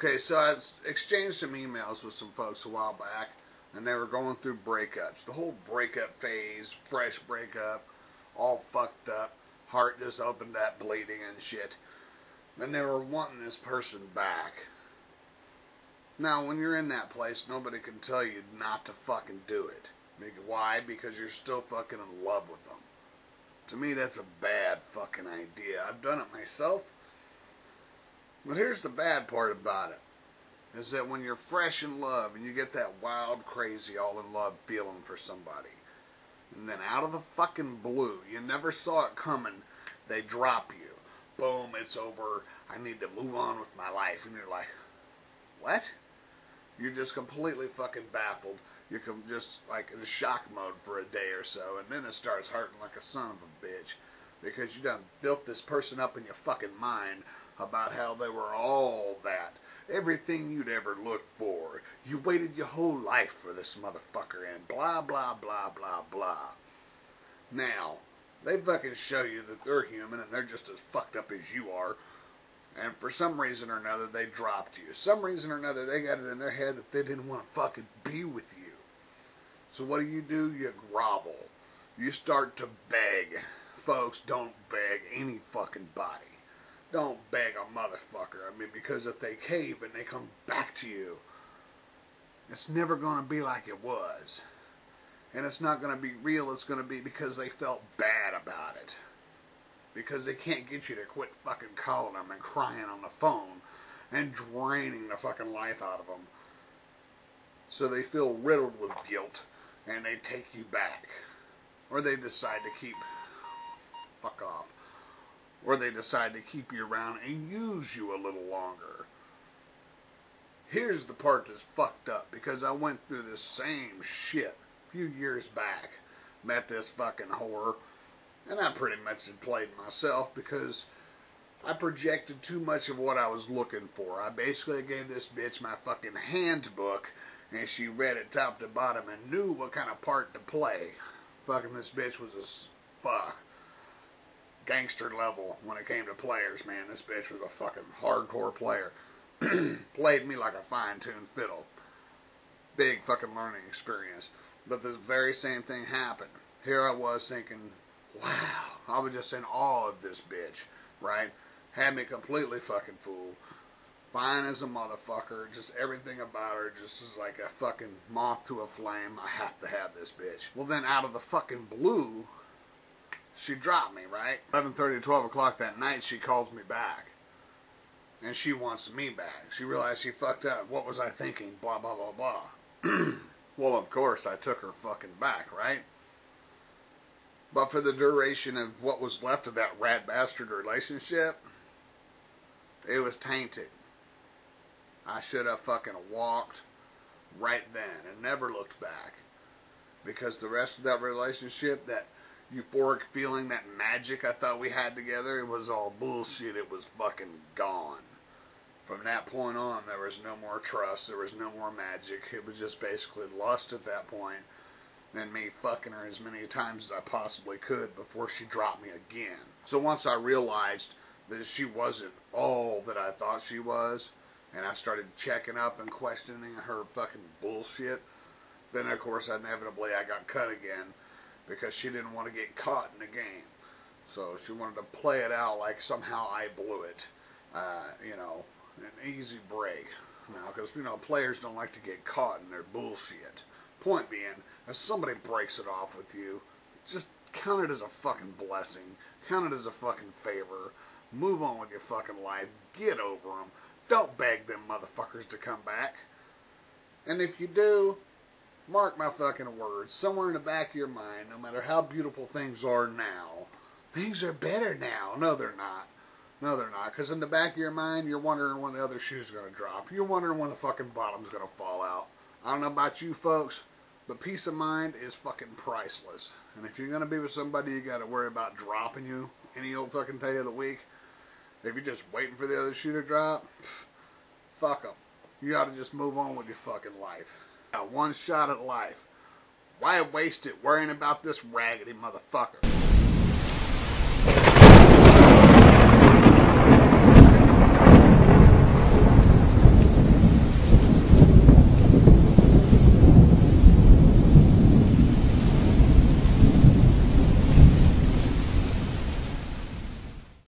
Okay, so I exchanged some emails with some folks a while back, and they were going through breakups. The whole breakup phase, fresh breakup, all fucked up, heart just opened up, bleeding and shit. And they were wanting this person back. Now, when you're in that place, nobody can tell you not to fucking do it. Why? Because you're still fucking in love with them. To me, that's a bad fucking idea. I've done it myself. But here's the bad part about it, is that when you're fresh in love and you get that wild, crazy, all in love feeling for somebody, and then out of the fucking blue, you never saw it coming, they drop you. Boom, it's over, I need to move on with my life. And you're like, what? You're just completely fucking baffled. You're just like in shock mode for a day or so, and then it starts hurting like a son of a bitch, because you done built this person up in your fucking mind about how they were all that, everything you'd ever looked for. You waited your whole life for this motherfucker, and blah, blah, blah, blah, blah. Now, they fucking show you that they're human and they're just as fucked up as you are, and for some reason or another, they dropped you. Some reason or another, they got it in their head that they didn't want to fucking be with you. So what do? You grovel. You start to beg. Folks, don't beg any fucking body. Don't beg a motherfucker. I mean, because if they cave and they come back to you, it's never going to be like it was. And it's not going to be real. It's going to be because they felt bad about it. Because they can't get you to quit fucking calling them and crying on the phone and draining the fucking life out of them. So they feel riddled with guilt and they take you back. Or they decide to keep... Fuck off. Or they decide to keep you around and use you a little longer. Here's the part that's fucked up, because I went through this same shit a few years back. Met this fucking whore, and I pretty much had played myself because I projected too much of what I was looking for. I basically gave this bitch my fucking handbook, and she read it top to bottom and knew what kind of part to play. Fucking this bitch was a gangster level when it came to players, man. This bitch was a fucking hardcore player. Played me like a fine-tuned fiddle. Big fucking learning experience. But this very same thing happened. Here I was thinking, wow, I was just in awe of this bitch, right? Had me completely fucking fooled. Fine as a motherfucker, just everything about her just is like a fucking moth to a flame. I have to have this bitch. Well, then out of the fucking blue, she dropped me, right? 11:30 to 12 o'clock that night, she calls me back. And she wants me back. She realized she fucked up. What was I thinking? Blah, blah, blah, blah. Well, of course, I took her fucking back, right? But for the duration of what was left of that rat bastard relationship, it was tainted. I should have fucking walked right then and never looked back. Because the rest of that relationship, that euphoric feeling, that magic I thought we had together, it was all bullshit. It was fucking gone. From that point on, there was no more trust. There was no more magic. It was just basically lust at that point, and me fucking her as many times as I possibly could before she dropped me again. So once I realized that she wasn't all that I thought she was, and I started checking up and questioning her fucking bullshit, then of course inevitably I got cut again, because she didn't want to get caught in the game. So she wanted to play it out like somehow I blew it. An easy break. Now, because, players don't like to get caught in their bullshit. Point being, if somebody breaks it off with you, just count it as a fucking blessing. Count it as a fucking favor. Move on with your fucking life. Get over them. Don't beg them motherfuckers to come back. And if you do, mark my fucking words, somewhere in the back of your mind, no matter how beautiful things are now, things are better now. No, they're not. No, they're not. Because in the back of your mind, you're wondering when the other shoe's going to drop. You're wondering when the fucking bottom's going to fall out. I don't know about you folks, but peace of mind is fucking priceless. And if you're going to be with somebody you got to worry about dropping you any old fucking day of the week, if you're just waiting for the other shoe to drop, fuck them. You got to just move on with your fucking life. Got one shot at life. Why waste it worrying about this raggedy motherfucker?